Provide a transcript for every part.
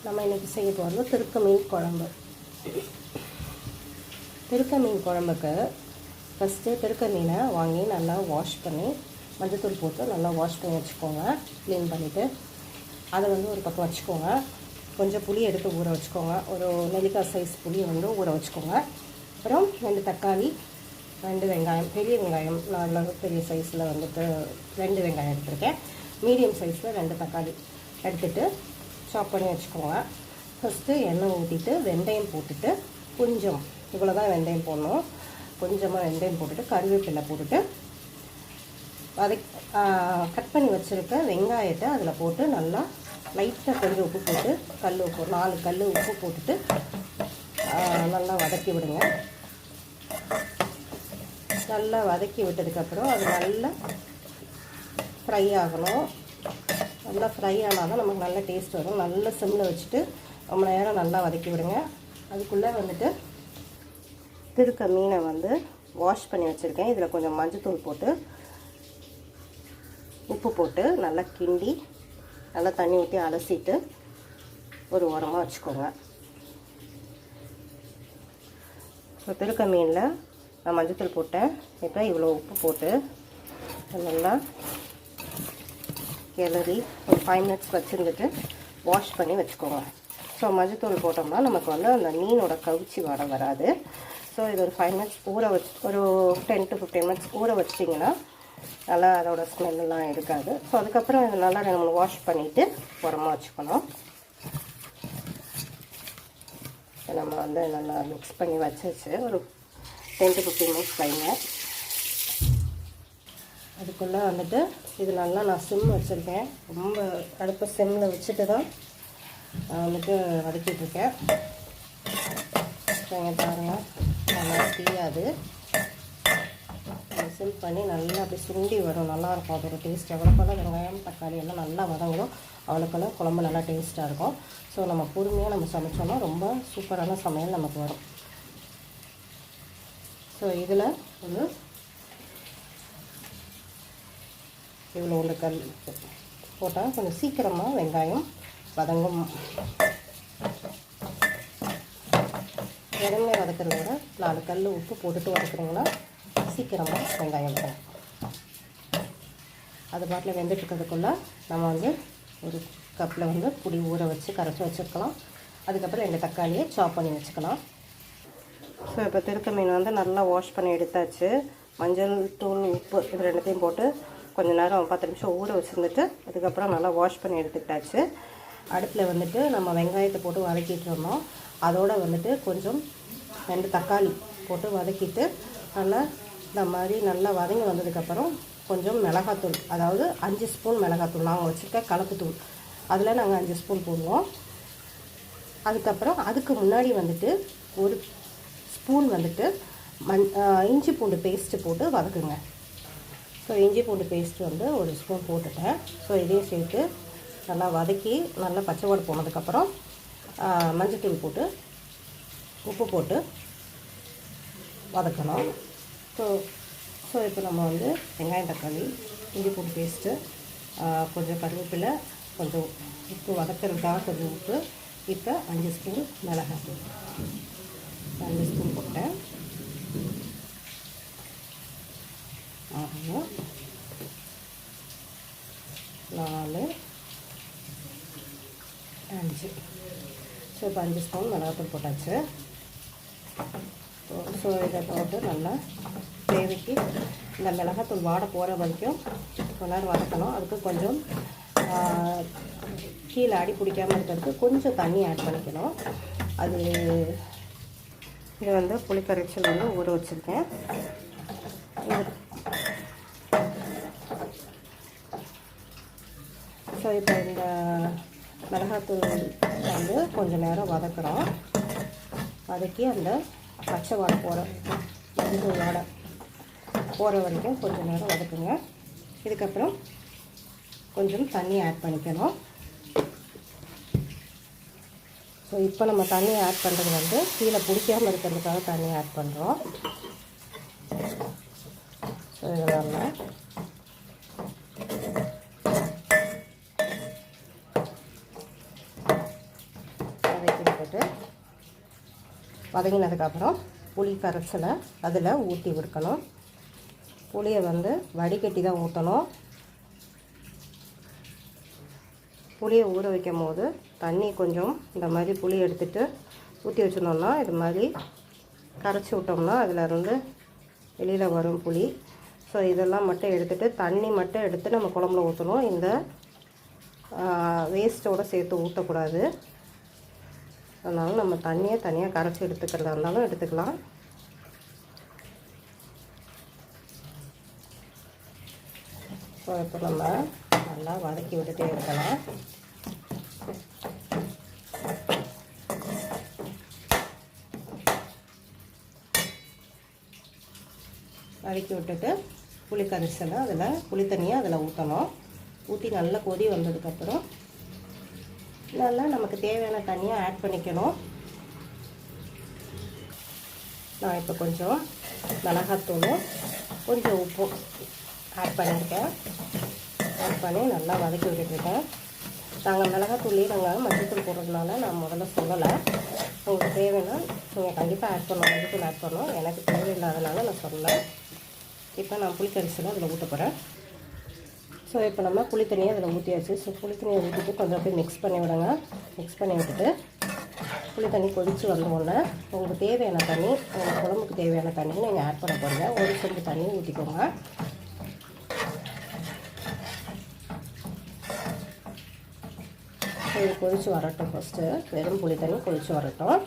நம்ம இன்றைக்கி செய்ய போகிறது திருக்க மீன் குழம்பு. திருக்க மீன் குழம்புக்கு ஃபஸ்ட்டு திருக்க மீனை வாங்கி நல்லா வாஷ் பண்ணி மஞ்சத்தூள் போட்டு நல்லா வாஷ் பண்ணி வச்சுக்கோங்க. க்ளீன் பண்ணிவிட்டு அதை ஒரு பக்கம் வச்சுக்கோங்க. கொஞ்சம் புளி எடுத்து ஊற வச்சுக்கோங்க. ஒரு நெல்லிக்காய் சைஸ் புளி ஊற வச்சுக்கோங்க. அப்புறம் 2 தக்காளி, 2 வெங்காயம், பெரிய வெங்காயம் நல்ல பெரிய சைஸில் 2 வெங்காயம் எடுத்துருக்கேன். மீடியம் சைஸில் 2 தக்காளி எடுத்துகிட்டு சாப் பண்ணி வச்சுக்கோங்க. ஃபஸ்ட்டு எண்ணெய் ஊற்றிட்டு வெந்தயம் போட்டுட்டு கொஞ்சம் இவ்வளோ தான் வெந்தயம் போடணும். கொஞ்சமாக வெந்தயம் போட்டுட்டு கருவேப்பிலை போட்டுட்டு அதை கட் பண்ணி வச்சுருக்க வெங்காயத்தை அதில் போட்டு நல்லா லைட்டாக கொஞ்சம் உப்பு போட்டு கல் உப்பு 4 கல் உப்பு போட்டுட்டு நல்லா வதக்கி விடுங்க. நல்லா வதக்கி விட்டதுக்கப்புறம் அது நல்லா ஃப்ரை ஆகணும். நல்லா ஃப்ரை ஆனால் தான் நமக்கு நல்ல டேஸ்ட் வரும். நல்ல சிம்மில் வச்சுட்டு ரொம்ப நேரம் நல்லா வதக்கி விடுங்க. அதுக்குள்ளே திருக்க மீனை வாஷ் பண்ணி வச்சுருக்கேன். இதில் கொஞ்சம் மஞ்சத்தூள் போட்டு உப்பு போட்டு நல்லா கிண்டி நல்லா தண்ணி ஊற்றி அலசிட்டு ஒரு ஓரமாக வச்சுக்கோங்க. ஸோ திருக்க மீனில் நான் மஞ்சத்தூள் போட்டேன். இப்போ இவ்வளோ உப்பு போட்டு நல்லா கிளறி ஒரு 5 மினிட்ஸ் வச்சுருந்துட்டு வாஷ் பண்ணி வச்சுக்கோங்க. ஸோ மஞ்சத்தூள் போட்டோம்னா நமக்கு அந்த மீனோட கவுச்சி வாடை வராது. ஸோ இது ஒரு 5 மினிட்ஸ் ஊற வச்சு ஒரு 10 to 15 மினிட்ஸ் ஊற வச்சிட்டிங்கன்னா நல்லா அதோட ஸ்மெல்லாம் இருக்காது. ஸோ அதுக்கப்புறம் இது நல்லா 2-3 வாஷ் பண்ணிவிட்டு உரமாக வச்சுக்கணும். நம்ம நல்லா மிக்ஸ் பண்ணி வச்சாச்சு. ஒரு 10 to 15 மினிட்ஸ் வைங்க. அதுக்குள்ளே இது நல்லா நான் சிம் வச்சுருக்கேன். ரொம்ப அடுப்பை சிம்மில் வச்சுட்டு தான் வதக்கிட்டுருக்கேன். இங்கே பாருங்கள், நல்லா தீயாது. சிம் பண்ணி நல்லா அப்படி சுண்டி வரும். நல்லாயிருக்கும் அதோட டேஸ்ட். எவ்வளோக்கெல்லாம் வெங்காயம் தக்காளி எல்லாம் நல்லா வதங்கும் அவ்வளோக்கெல்லாம் குழம்பு நல்லா டேஸ்ட்டாக இருக்கும். ஸோ நம்ம பொறுமையாக நம்ம சமைச்சோம்னா ரொம்ப சூப்பரான சமையல் நமக்கு வரும். ஸோ இதில் இவ்வளோ கல் போட்டால் கொஞ்சம் சீக்கிரமாக வெங்காயம் வதங்கும். உடனே வதக்கிறத விட 4 கல் உப்பு போட்டுட்டு வதக்குறீங்கன்னா சீக்கிரமாக வெங்காயம் வரும். அது பாட்டில் வெந்துட்டுருக்கிறதுக்குள்ளே நம்ம ஒரு கப்பில் புளி ஊற வச்சு கரைச்சி வச்சுருக்கலாம். அதுக்கப்புறம் 2 தக்காளியை சாப் பண்ணி வச்சுக்கலாம். ஸோ இப்போ திருக்க மீன் நல்லா வாஷ் பண்ணி எடுத்தாச்சு. மஞ்சள் தூள் உப்பு இது 2த்தையும் போட்டு கொஞ்சம் நேரம் 10 நிமிஷம் ஊற வச்சுருந்துட்டு அதுக்கப்புறம் நல்லா வாஷ் பண்ணி எடுத்துக்கிட்டாச்சு. அடுப்பில் நம்ம வெங்காயத்தை போட்டு வதக்கிட்டு இருந்தோம். அதோடு கொஞ்சம் 2 தக்காளி போட்டு வதக்கிட்டு நல்லா இந்த மாதிரி நல்லா வதங்கி வந்ததுக்கப்புறம் கொஞ்சம் மிளகாத்தூள், அதாவது 5 ஸ்பூன் மிளகாத்தூள் நாங்கள் வச்சுருக்க கலப்புத்தூள், அதில் நாங்கள் 5 ஸ்பூன் போடுவோம். அதுக்கப்புறம் அதுக்கு முன்னாடி 1 ஸ்பூன் இஞ்சி பூண்டு பேஸ்ட்டு போட்டு வதக்குங்க. ஸோ இஞ்சி பூண்டு பேஸ்ட்டு 1 ஸ்பூன் போட்டுட்டேன். ஸோ இதையும் சேர்த்து நல்லா வதக்கி நல்லா பச்சை வாடை போனதுக்கப்புறம் மஞ்சத்தூள் போட்டு உப்பு போட்டு வதக்கணும். ஸோ இப்போ நம்ம வெங்காயம் தக்காளி இஞ்சி பூண்டு பேஸ்ட்டு கொஞ்சம் கருவேப்பிலை கொஞ்சம் உப்பு வதக்கிறதுக்காக கொஞ்சம் உப்பு. இப்போ 5 ஸ்பூன் மிளகாத்தூள் 5 ஸ்பூன் போட்டேன். 6 4 5. ஸோ இப்போ 5 ஸ்பூன் மிளகாத்தூள் போட்டாச்சு. ஸோ இதை போட்டு நல்லா தேவைக்கு இந்த மிளகாத்தூள் வாடை போகிற வரைக்கும் கொஞ்ச நேரம் வதக்கணும். அதுக்கு கொஞ்சம் கீழே அடி பிடிக்காமல் இருக்கிறதுக்கு கொஞ்சம் தண்ணி ஆட் பண்ணிக்கணும். அது இது புளிக்கரைச்சல் ஊற வச்சுருக்கேன். ஸோ இப்போ இந்த மிளகாத்தூள் கொஞ்சம் நேரம் வதக்குறோம். வதக்கி அந்த பச்சை வாடை மஞ்சள் வாடை போகிற வரைக்கும் கொஞ்சம் நேரம் வதக்குங்க. இதுக்கப்புறம் கொஞ்சம் தண்ணி ஆட் பண்ணிக்கணும். ஸோ இப்போ நம்ம தண்ணி ஆட் பண்ணுறது கீழே பிடிக்காமல் இருக்கிறதுக்காக தண்ணி ஆட் பண்ணுறோம். ஸோ இதெல்லாம் விட்டுட்டு வதங்கினதுக்கப்புறம் புளி கரைசலை அதில் ஊற்றி விடுக்கணும். புளியை வந்து வடிகட்டி தான் ஊற்றணும். புளியை ஊற வைக்கும் போது தண்ணி கொஞ்சம் இந்த மாதிரி புளி எடுத்துகிட்டு ஊற்றி வச்சிருந்தோம்னா இது மாதிரி கரைச்சி விட்டோம்னா அதில் இருந்து வெளியில் வரும் புளி. ஸோ இதெல்லாம் மட்டும் எடுத்துகிட்டு தண்ணி மட்டும் எடுத்து நம்ம குழம்புல ஊற்றணும். இந்த வேஸ்ட்டோடு சேர்த்து ஊற்றக்கூடாது. அதனால் நம்ம தண்ணியை தனியாக கரைச்சி எடுத்துக்கிறதா இருந்தாலும் எடுத்துக்கலாம். ஸோ இப்போ நம்ம நல்லா வதக்கி விட்டுட்டே இருக்கலாம். வதக்கி விட்டுட்டு புளி கரைசலை புளி தண்ணியை அதில் ஊற்றணும். ஊற்றி நல்லா கொதி வந்ததுக்கப்புறம் நல்லா நமக்கு தேவையான தண்ணியை ஆட் பண்ணிக்கணும். நான் இப்போ கொஞ்சம் மிளகாத்தூளும் கொஞ்சம் உப்பும் ஆட் பண்ணியிருக்கேன். ஆட் பண்ணி நல்லா வதக்கி விட்டுருக்கேன். நாங்கள் மிளகாத்தூள்லேயே நாங்கள் மஞ்சத்தூள் போடுறதுனால நான் முதல்ல சொல்லலை. உங்களுக்கு தேவைன்னா நீங்கள் கண்டிப்பாக ஆட் பண்ணணும், மஞ்சத்தூள் ஆட் பண்ணணும். எனக்கு தேவையில்லாதனால நான் சொல்லலை. இப்போ நான் புளிக்கரிசலை அதில் ஊற்ற போகிறேன். ஸோ இப்போ நம்ம புளி தண்ணியை அதில் ஊற்றியாச்சு. ஸோ புளி தண்ணியை ஊற்றிட்டு கொஞ்சம் அப்படியே மிக்ஸ் பண்ணி விடுங்க. மிக்ஸ் பண்ணி விட்டுட்டு புளி தண்ணி கொதித்து வந்தோடனே உங்களுக்கு தேவையான தண்ணி, உங்கள் குழம்புக்கு தேவையான தண்ணி நீங்கள் ஆட் பண்ண போகிறீங்க. ஒரு சொம்பு தண்ணி ஊற்றிக்கோங்க. இது கொதித்து வரட்டும். ஃபஸ்ட்டு வெறும் புளி தண்ணி கொதித்து வரட்டும்.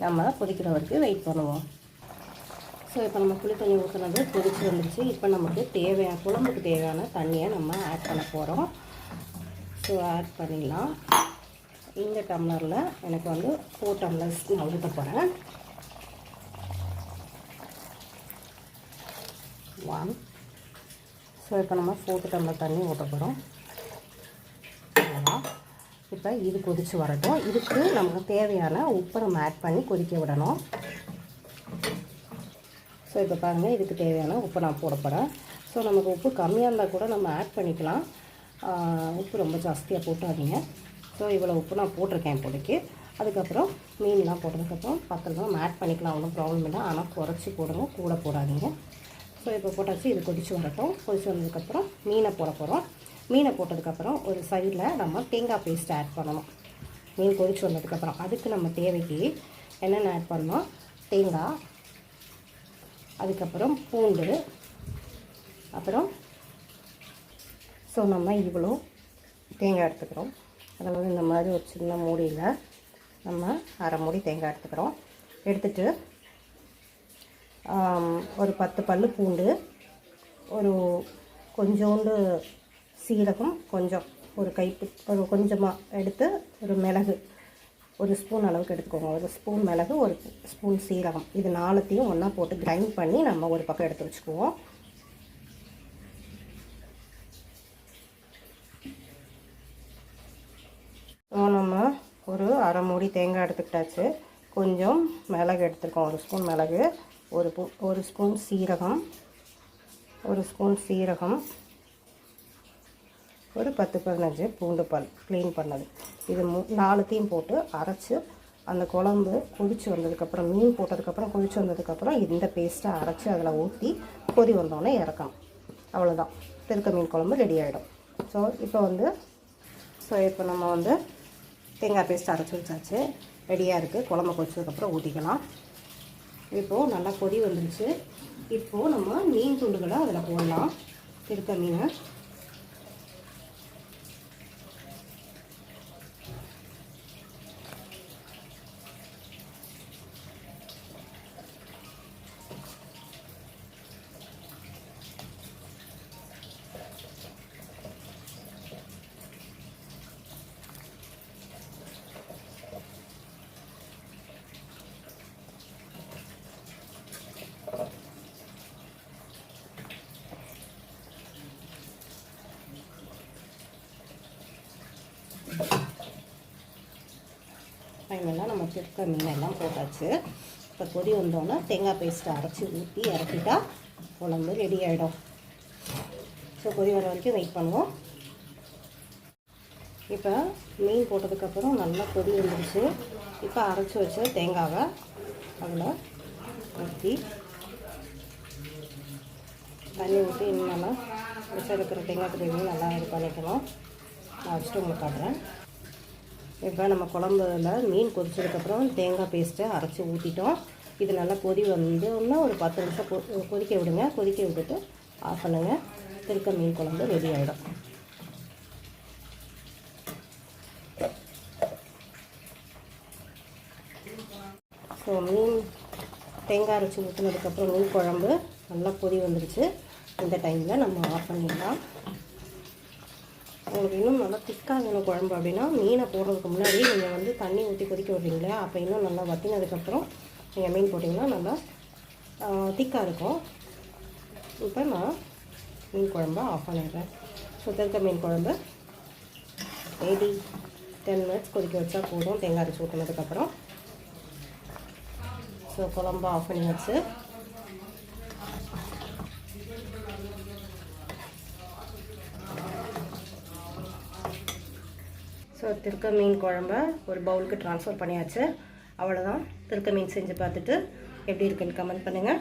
நம்ம கொதிக்கிற வரைக்கும் வெயிட் பண்ணுவோம். ஸோ இப்போ நம்ம புளி தண்ணி ஊற்றுனது கொதிச்சு வந்துடுச்சு. இப்போ நமக்கு தேவையான குழம்புக்கு தேவையான தண்ணியை நம்ம ஆட் பண்ண போகிறோம். ஸோ ஆட் பண்ணிடலாம். இந்த டம்ளரில் எனக்கு வந்து 4 டம்ளர்ஸ் நான் ஊற்ற போகிறேன். 1. ஸோ இப்போ நம்ம 4 டம்ளர் தண்ணி ஊற்ற போகிறோம். இப்போ இது கொதித்து வரட்டும். இதுக்கு நமக்கு தேவையான உப்பை நம்ம ஆட் பண்ணி கொதிக்க விடணும். ஸோ இப்போ பாருங்கள், இதுக்கு தேவையான உப்பு நான் போட போகிறேன். ஸோ நமக்கு உப்பு கம்மியாக இருந்தால் கூட நம்ம ஆட் பண்ணிக்கலாம். உப்பு ரொம்ப ஜாஸ்தியாக போட்டாதீங்க. ஸோ இவ்வளோ உப்பு நான் போட்டிருக்கேன் இப்போதைக்கு. அதுக்கப்புறம் மீன்லாம் போட்டதுக்கப்புறம் பக்கத்தில் நம்ம ஆட் பண்ணிக்கலாம், ஒன்றும் ப்ராப்ளம் இல்லை. ஆனால் குறைச்சி போடுங்க, கூட போடாதீங்க. ஸோ இப்போ போட்டாச்சு. இது கொதித்து வரட்டும். கொதித்து வந்ததுக்கப்புறம் மீனை போட போகிறோம். மீனை போட்டதுக்கப்புறம் ஒரு சைடில் நம்ம தேங்காய் பேஸ்ட் ஆட் பண்ணணும். மீன் கொதித்து வந்ததுக்கப்புறம் அதுக்கு நம்ம தேவைக்கு என்னென்ன ஆட் பண்ணோம்? தேங்காய், அதுக்கப்புறம் பூண்டு, அப்புறம் ஸோ நம்ம இவ்வளோ தேங்காய் எடுத்துக்கிறோம். அதாவது இந்த மாதிரி ஒரு சின்ன மூடியில் நம்ம அரை மூடி தேங்காய் எடுத்துக்கிறோம். எடுத்துகிட்டு ஒரு 10 பல்லு பூண்டு, ஒரு கொஞ்சோண்டு சீரகம், கொஞ்சம் ஒரு ஒரு கொஞ்சமாக எடுத்து, ஒரு மிளகு ஒரு ஸ்பூன் அளவுக்கு எடுத்துக்கோங்க. ஒரு ஸ்பூன் மிளகு, ஒரு ஸ்பூன் சீரகம், இது 4த்தையும் ஒன்றா போட்டு கிரைண்ட் பண்ணி நம்ம ஒரு பக்கம் எடுத்து வச்சுக்குவோம். நம்ம ஒரு அரை மூடி தேங்காய் எடுத்துக்கிட்டாச்சு. கொஞ்சம் மிளகு எடுத்துருக்கோம். ஒரு ஸ்பூன் மிளகு, ஒரு ஸ்பூன் சீரகம், ஒரு 10-15 பூண்டு பல் க்ளீன் பண்ணது. இது 4த்தையும் போட்டு அரைச்சி அந்த குழம்பு கொதித்து வந்ததுக்கப்புறம், மீன் போட்டதுக்கப்புறம் கொதித்து வந்ததுக்கப்புறம் இந்த பேஸ்ட்டை அரைச்சி அதில் ஊற்றி கொதி வந்தோடனே இறக்கணும். அவ்வளோதான், திருக்க மீன் குழம்பு ரெடி ஆகிடும். இப்போ நம்ம வந்து தேங்காய் பேஸ்ட் அரைச்சி வச்சாச்சு, ரெடியாக இருக்குது. குழம்பு கொதிச்சதுக்கப்புறம் ஊற்றிக்கலாம். இப்போது நல்லா கொதி வந்துருச்சு. இப்போது நம்ம மீன் துண்டுகளை அதில் போடலாம். திருக்க மீனை ஃபைனலாக நம்ம திருக்க மீனெல்லாம் போட்டாச்சு. இப்போ கொதி வந்தோன்னா தேங்காய் பேஸ்ட்டை அரைச்சி ஊற்றி இறக்கிட்டா குழம்பு ரெடி ஆகிடும். ஸோ கொதி வர வரைக்கும் வெயிட் பண்ணுவோம். இப்போ மீன் போட்டதுக்கப்புறம் நல்லா கொதி வந்துடுச்சு. இப்போ அரைச்சி வச்ச தேங்காவை அதில் ஊற்றி தண்ணி ஊற்றி இன்னும் நல்லா மிச்சம் இருக்கிற தேங்காய் கிரேவியும் நல்லா இது பண்ணிக்கணும். நான் வச்சுட்டு உங்களுக்கு காட்டுறேன். இப்போ நம்ம குழம்புல மீன் கொதிச்சதுக்கப்புறம் தேங்காய் பேஸ்ட்டை அரைச்சி ஊற்றிட்டோம். இது நல்லா கொதி வந்தோன்னா ஒரு 10 நிமிஷம் கொதிக்க விடுங்க. கொதிக்க விட்டுட்டு ஆஃப் பண்ணுங்கள். திருக்க மீன் குழம்பு ரெடி ஆகிடும். ஸோ மீன் தேங்காய் அரைச்சி ஊற்றினதுக்கப்புறம் மீன் குழம்பு நல்லா கொதி வந்துடுச்சு. இந்த டைமில் நம்ம ஆஃப் பண்ணிடலாம். உங்களுக்கு இன்னும் நல்லா திக்காக வேணும் குழம்பு அப்படின்னா மீனை போடுறதுக்கு முன்னாடி நீங்கள் வந்து தண்ணி ஊற்றி கொதிக்க விட்றீங்களே, அப்போ இன்னும் நல்லா வற்றினதுக்கப்புறம் நீங்கள் மீன் போட்டிங்கன்னா நல்லா திக்காக இருக்கும். இப்போ நான் மீன் குழம்பை ஆஃப் பண்ணிடுறேன். ஸோ திருக்க மீன் குழம்பு 10 மினிட்ஸ் கொதிக்க வச்சா போதும் தேங்காய் அரைச்சி ஊற்றினதுக்கப்புறம். ஸோ குழம்பு ஆஃப் பண்ணி வச்சு ஸோ திருக்க மீன் குழம்பை ஒரு பவுலுக்கு ட்ரான்ஸ்ஃபர் பண்ணியாச்சு. அவ்வளோதான். திருக்க மீன் செஞ்சு பார்த்துட்டு எப்படி இருக்குன்னு கமெண்ட் பண்ணுங்கள்.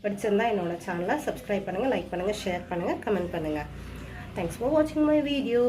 பிடிச்சிருந்தால் என்னோடய சேனலை சப்ஸ்கிரைப் பண்ணுங்கள், லைக் பண்ணுங்கள், ஷேர் பண்ணுங்கள், கமெண்ட் பண்ணுங்கள். தேங்க்ஸ் ஃபார் வாட்சிங் மை வீடியோ.